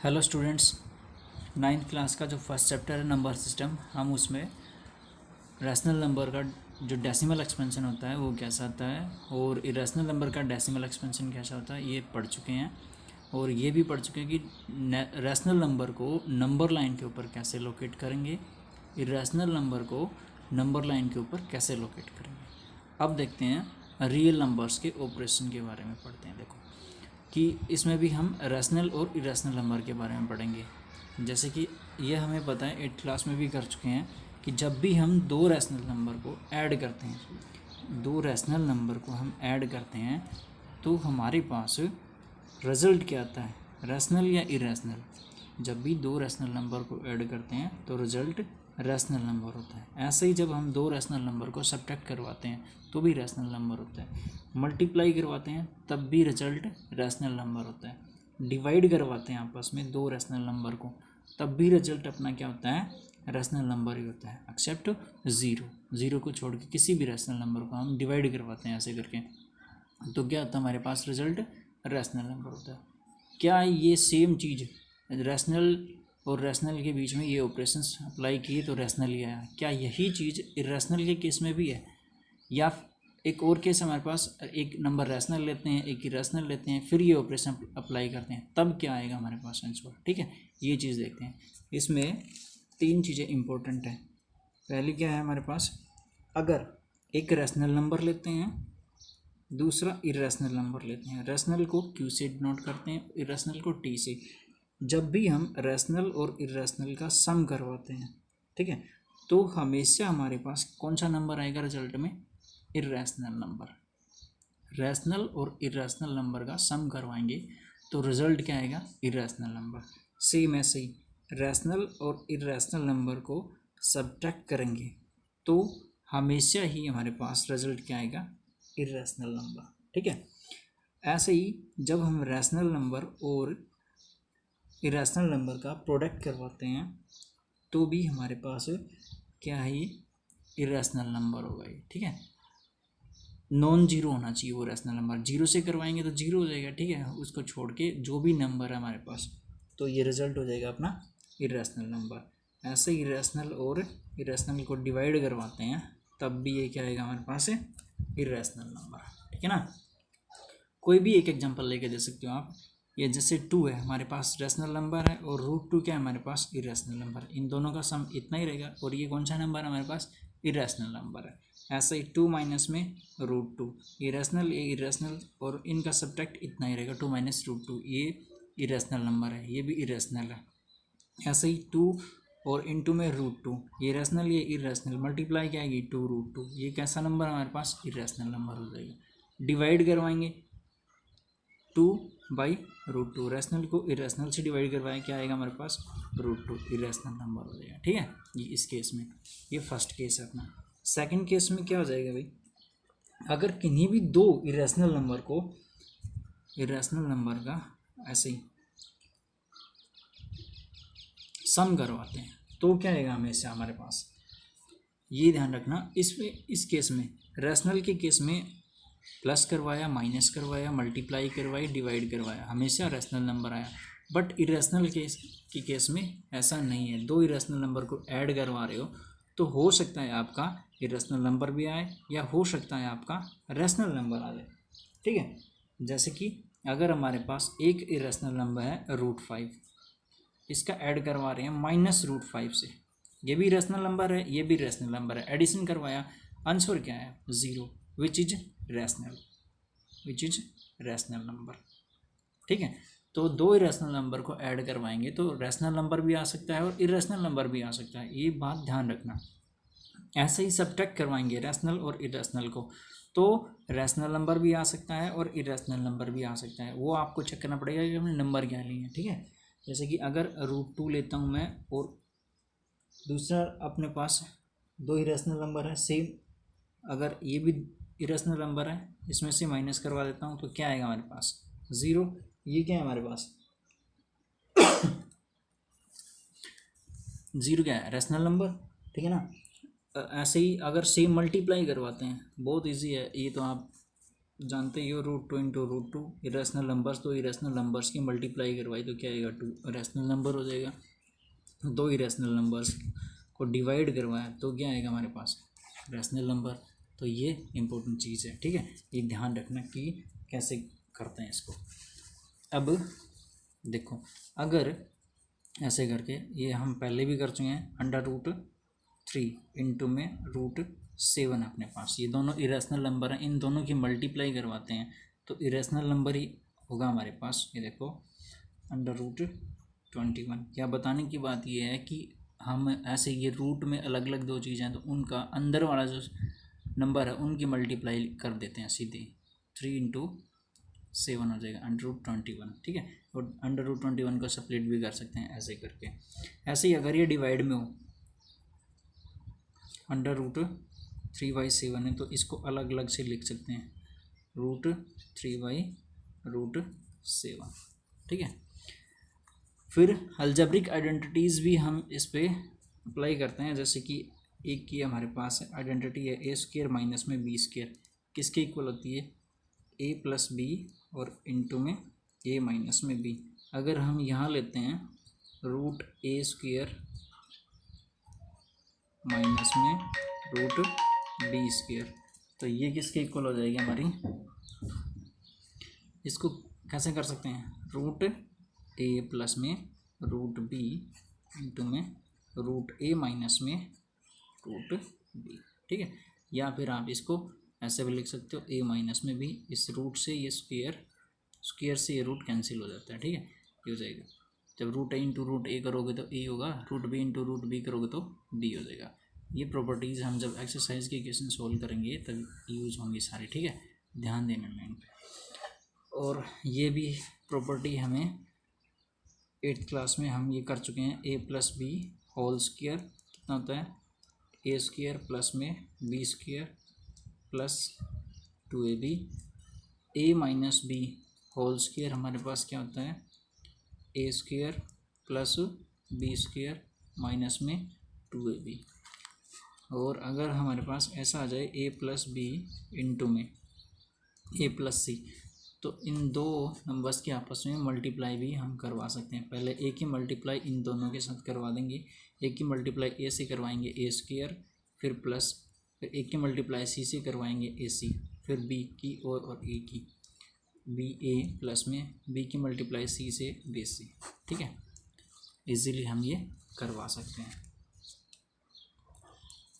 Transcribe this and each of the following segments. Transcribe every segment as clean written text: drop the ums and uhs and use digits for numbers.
Hello students, ninth class का जो first chapter है नंबर सिस्टम, हम उसमें रैशनल नंबर का जो डेसिमल एक्सपेंशन होता है वो कैसा होता है और इरेशनल नंबर का डेसिमल एक्सपेंशन कैसा होता है ये पढ़ चुके हैं। और ये भी पढ़ चुके हैं कि रैशनल नंबर को नंबर लाइन के ऊपर कैसे लोकेट करेंगे, इरेशनल नंबर को नंबर लाइन के ऊपर कैसे लोकेट करेंगे। अब देखते हैं रियल नंबर्स के ऑपरेशन के बारे में पढ़ते हैं। देखो कि इसमें भी हम रैशनल और इरेशनल नंबर के बारे में पढ़ेंगे। जैसे कि ये हमें पता है, 8th क्लास में भी कर चुके हैं कि जब भी हम दो रैशनल नंबर को ऐड करते हैं, दो रैशनल नंबर को हम ऐड करते हैं तो हमारे पास रिजल्ट क्या आता है, रैशनल या इरेशनल। जब भी दो रैशनल नंबर को ऐड करते हैं तो रिजल्ट रैशनल नंबर होता है। ऐसे ही जब हम दो रैशनल नंबर को सब्ट्रैक्ट करवाते हैं तो भी रैशनल नंबर होता है। मल्टीप्लाई करवाते हैं तब भी रिजल्ट रैशनल नंबर होता है। डिवाइड करवाते हैं आपस में दो रैशनल नंबर को तब भी रिजल्ट अपना क्या होता है, रैशनल नंबर ही होता है, एक्सेप्ट ज़ीरो। ज़ीरो को छोड़ के किसी भी रैशनल नंबर को हम डिवाइड करवाते हैं ऐसे करके तो क्या होता है, हमारे पास रिजल्ट रैशनल नंबर होता है। क्या ये सेम चीज़ रैशनल और रैशनल के बीच में ये ऑपरेशंस अप्लाई किए तो रैशनल ही आया, क्या यही चीज़ इरेशनल के केस में भी है? या एक और केस हमारे पास, एक नंबर रैशनल लेते हैं एक इरेशनल लेते हैं फिर ये ऑपरेशन अप्लाई करते हैं तब क्या आएगा हमारे पास आंसर। ठीक है, ये चीज़ देखते हैं। इसमें तीन चीज़ें इंपॉर्टेंट हैं। पहली क्या है हमारे पास, अगर एक रैशनल नंबर लेते हैं दूसरा इरेशनल नंबर लेते हैं, रैशनल को क्यू से डिनोट करते हैं, इरेशनल को टी से। जब भी हम रैशनल और इरेशनल का सम करवाते हैं, ठीक है, तो हमेशा हमारे पास कौन सा नंबर आएगा रिजल्ट में, इरेशनल नंबर। रैशनल और इरेशनल नंबर का सम करवाएंगे तो रिजल्ट क्या आएगा, इरेशनल नंबर। सेम ऐसे ही रैशनल और इरेशनल नंबर को सब्ट्रैक्ट करेंगे तो हमेशा ही हमारे पास रिजल्ट क्या आएगा, इरेशनल नंबर। ठीक है, ऐसे ही जब हम रैशनल नंबर और इरेशनल नंबर का प्रोडक्ट करवाते हैं तो भी हमारे पास क्या है, इरेशनल नंबर होगा ये। ठीक है, नॉन जीरो होना चाहिए वो रैशनल नंबर, जीरो से करवाएंगे तो जीरो हो जाएगा। ठीक है, उसको छोड़ के जो भी नंबर है हमारे पास तो ये रिजल्ट हो जाएगा अपना इरेशनल नंबर। ऐसे ही इरेशनल और इरेशनल को डिवाइड करवाते हैं तब भी ये क्या आएगा हमारे पास, इरेशनल नंबर। ठीक है ना, कोई भी एक एग्जांपल लेके दे सकते हो आप। ये जैसे 2 है हमारे पास रैशनल नंबर है और √2 क्या है हमारे पास, इरेशनल नंबर। इन दोनों का सम इतना ही रहेगा और ये कौन सा नंबर है हमारे पास, इरेशनल नंबर है। ऐसे ही 2 माइनस में √2, इरेशनल ये इरेशनल और इनका सब्ट्रैक्ट इतना ही रहेगा, 2 माइनस √2, ये इरेशनल नंबर है, ये भी इरेशनल है। ऐसे ही 2 और इनटू में √2, ये रैशनल ये इरेशनल, मल्टीप्लाई क्या आएगी 2√2, ये कैसा नंबर हमारे पास, इरेशनल नंबर हो जाएगा। डिवाइड करवाएंगे 2/√2, रैशनल को इरेशनल से डिवाइड करवाएं क्या आएगा हमारे पास, √2, इरेशनल नंबर हो जाएगा। ठीक है, ये इस केस में, ये फर्स्ट केस है अपना। सेकंड केस में क्या हो जाएगा भाई, अगर किन्हीं भी दो इरेशनल नंबर को, इरेशनल नंबर का ऐसे ही सम करवाते हैं तो क्या आएगा हमेशा हमारे पास, ये ध्यान रखना। इस केस में रैशनल के केस में प्लस करवाया, माइनस करवाया, मल्टीप्लाई करवाई, डिवाइड करवाया, हमेशा रैशनल नंबर आया। बट इरेशनल केस में ऐसा नहीं है, दो इरेशनल नंबर को ऐड करवा रहे हो तो हो सकता है आपका इरेशनल नंबर भी आए या हो सकता है आपका रैशनल नंबर आ जाए। ठीक है, जैसे कि अगर हमारे पास एक इरेशनल नंबर है √5, इसका ऐड करवा रहे हैं -√5 से, ये भी रैशनल नंबर है ये भी रैशनल नंबर है, एडिशन करवाया, आंसर क्या है 0, which is rational, which is rational number. ठीक है, तो दो इरेशनल नंबर को ऐड करवाएंगे तो रैशनल नंबर भी आ सकता है और इरेशनल नंबर भी आ सकता है, ये बात ध्यान रखना। ऐसे ही सब्ट्रैक्ट करवाएंगे रैशनल और इरेशनल को तो रैशनल नंबर भी आ सकता है और इरेशनल नंबर भी आ सकता है, वो आपको चेक करना पड़ेगा कि हमने नंबर क्या लिए हैं। ठीक है, जैसे कि अगर √2 लेता हूँ मैं और दूसरा अपने पास दो इरेशनल नंबर है सेम, अगर ये भी इरेशनल नंबर है इसमें से माइनस करवा देता हूँ तो क्या आएगा हमारे पास 0, ये क्या है हमारे पास 0 क्या है, रैशनल नंबर। ठीक है ना, ऐसे ही अगर सेम मल्टीप्लाई करवाते हैं, बहुत इजी है ये तो आप जानते ही हो, √2 इंटू √2 इरेशनल नंबर्स, तो इरेशनल नंबर्स की मल्टीप्लाई करवाई तो क्या आएगा, 2 इरेशनल नंबर हो जाएगा। दो इरेशनल नंबर्स को डिवाइड करवाया तो क्या आएगा हमारे पास, रैशनल नंबर। तो ये इम्पोर्टेंट चीज़ है, ठीक है, ये ध्यान रखना कि कैसे करते हैं इसको। अब देखो, अगर ऐसे करके, ये हम पहले भी कर चुके हैं, √3 इंटू में √7 अपने पास, ये दोनों इरेशनल नंबर हैं, इन दोनों की मल्टीप्लाई करवाते हैं तो इरेशनल नंबर ही होगा हमारे पास। ये देखो √21। क्या बताने की बात ये है कि हम ऐसे, ये रूट में अलग अलग दो चीज़ें हैं तो उनका अंदर वाला जो नंबर है उनकी मल्टीप्लाई कर देते हैं सीधे, 3 इंटू 7 हो जाएगा √21, ठीक है। और √21 को स्प्लिट भी कर सकते हैं ऐसे करके। ऐसे ही अगर ये डिवाइड में हो, √3/7 है तो इसको अलग अलग से लिख सकते हैं, √3/√7, ठीक है। फिर अलजेब्रिक आइडेंटिटीज़ भी हम इस पर अप्लाई करते हैं, जैसे कि एक की हमारे पास आइडेंटिटी है a² माइनस में b², किसके इक्वल होती है, a+b और इंटू में a माइनस में b। अगर हम यहाँ लेते हैं √a² माइनस में √b², तो ये किसके इक्वल हो जाएगी हमारी, इसको कैसे कर सकते हैं, √a प्लस में √b इंटू में √a माइनस में √b, ठीक है। या फिर आप इसको ऐसे भी लिख सकते हो, a माइनस में b, इस रूट से ये स्क्वायर से ये रूट कैंसिल हो जाता है, ठीक है, ये हो जाएगा। जब √a इंटू √a करोगे तो a होगा, √b इंटू √b करोगे तो b हो जाएगा। ये प्रॉपर्टीज़ हम जब एक्सरसाइज के क्वेश्चन सोल्व करेंगे तब यूज़ होंगी सारी, ठीक है, ध्यान देना है इन पर। और ये भी प्रॉपर्टी हमें 8th क्लास में हम ये कर चुके हैं, a+b होल स्क्वायर कितना होता है, a² प्लस में b² plus 2ab, a minus b whole square हमारे पास क्या होता है, a² प्लस b² माइनस में 2ab। और अगर हमारे पास ऐसा आ जाए a+b इंटू में a+c, तो इन दो नंबर्स के आपस में मल्टीप्लाई भी हम करवा सकते हैं। पहले a की मल्टीप्लाई इन दोनों के साथ करवा देंगे, a की मल्टीप्लाई a से करवाएंगे a², फिर प्लस, फिर a की मल्टीप्लाई c से करवाएंगे ac, फिर b की और a की, ba प्लस में b की मल्टीप्लाई c से bc, ठीक है, इजीली हम ये करवा सकते हैं।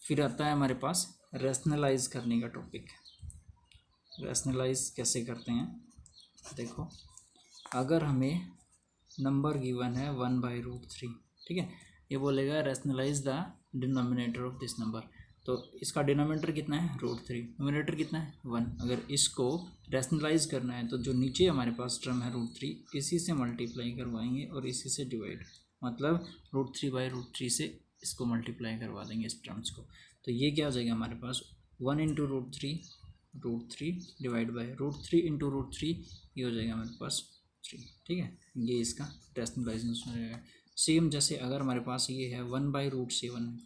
फिर आता है हमारे पास रैशनलाइज करने का टॉपिक। रैशनलाइज कैसे करते हैं, देखो, अगर हमें नंबर गिवन है 1/√3, ठीक है, ये बोलेगा rationalise the denominator of this number, तो इसका डिनोमिनेटर कितना है √3, न्यूमरेटर कितना है 1। अगर इसको रैशनलाइज करना है तो जो नीचे हमारे पास टर्म है √3, इसी से मल्टीप्लाई करवाएंगे और इसी से डिवाइड, मतलब √3/√3 से इसको मल्टीप्लाई करवा देंगे इस टर्म्स को। तो ये क्या हो जाएगा हमारे पास, 1 इंटू √3 डिवाइड बाई √3 इंटू √3, ये हो जाएगा हमारे पास 3, ठीक है। ये इसका रैशनलाइजेशन हो जाएगा। सेम जैसे अगर हमारे पास ये है 1/√7 है,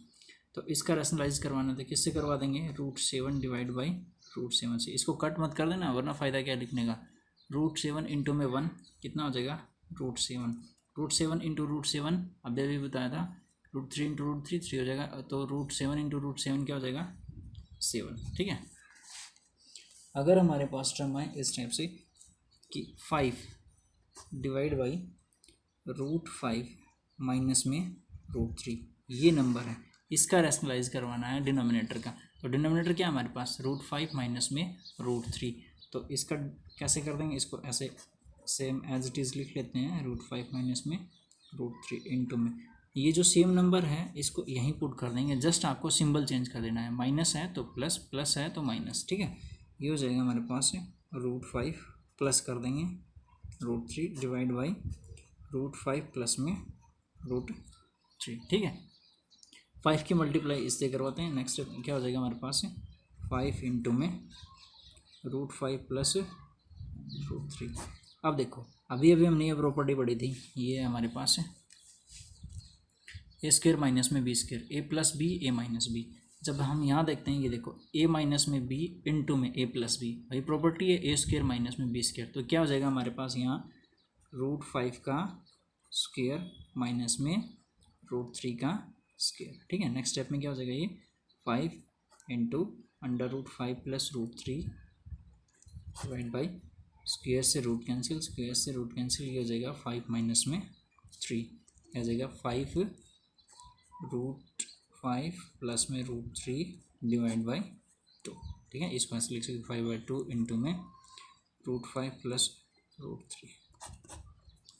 तो इसका रैशनलाइज करवाना तो किससे करवा देंगे, √7 डिवाइड बाई √7 से। इसको कट मत कर देना वरना फ़ायदा क्या लिखने का, √7 इंटू में 1 कितना हो जाएगा √7 इंटू √7, अभी अभी बताया था, √3 इंटू √3 3 हो जाएगा, तो √7 इंटू √7 क्या हो जाएगा 7, ठीक है। अगर हमारे पास टर्म है इस टाइप से कि 5 डिवाइड बाई √5 माइनस में √3, ये नंबर है, इसका रैशनलाइज करवाना है डिनोमिनेटर का। तो डिनोमिनेटर क्या है हमारे पास, √5 माइनस में √3, तो इसका कैसे कर देंगे, इसको ऐसे सेम एज इट इज़ लिख लेते हैं, √5 माइनस में √3 इंटू में ये जो सेम नंबर है इसको यहीं पुट कर देंगे, जस्ट आपको सिंबल चेंज कर देना है, माइनस है तो प्लस, प्लस है तो माइनस, ठीक है। ये हो जाएगा हमारे पास √5 प्लस कर देंगे √3 डिवाइड बाई √5 प्लस में √3, ठीक है। 5 की मल्टीप्लाई इससे करवाते हैं, नेक्स्ट क्या हो जाएगा हमारे पास 5 इंटू में √5 प्लस √3। अब देखो, अभी अभी हमने ये प्रॉपर्टी पढ़ी थी, ये हमारे पास है a² माइनस में b², a+b a minus b, जब हम यहाँ देखते हैं, ये देखो a माइनस में b इंटू में a प्लस बी, भाई प्रॉपर्टी है a स्क्र माइनस में b स्क्र, तो क्या हो जाएगा हमारे पास यहाँ √5 का स्क्र माइनस में √3 का स्क्र। ठीक है, नेक्स्ट स्टेप में क्या हो जाएगा, ये 5 into √5 plus √3 divide by square से रूट कैंसिल, स्क्वायर से रूट कैंसिल, ये हो जाएगा 5 माइनस में 3, हो जाएगा 5√5 प्लस में √3 डिवाइड बाई 2। ठीक है, इसको ऐसे लिख सकते 5/2 इंटू में √5 प्लस √3,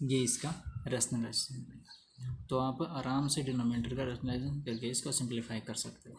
ये इसका रैशनलाइजेशन बनेगा। तो आप आराम से डिनोमिनेटर का रैशनलाइजेशन करके इसको सिंप्लीफाई कर सकते हो।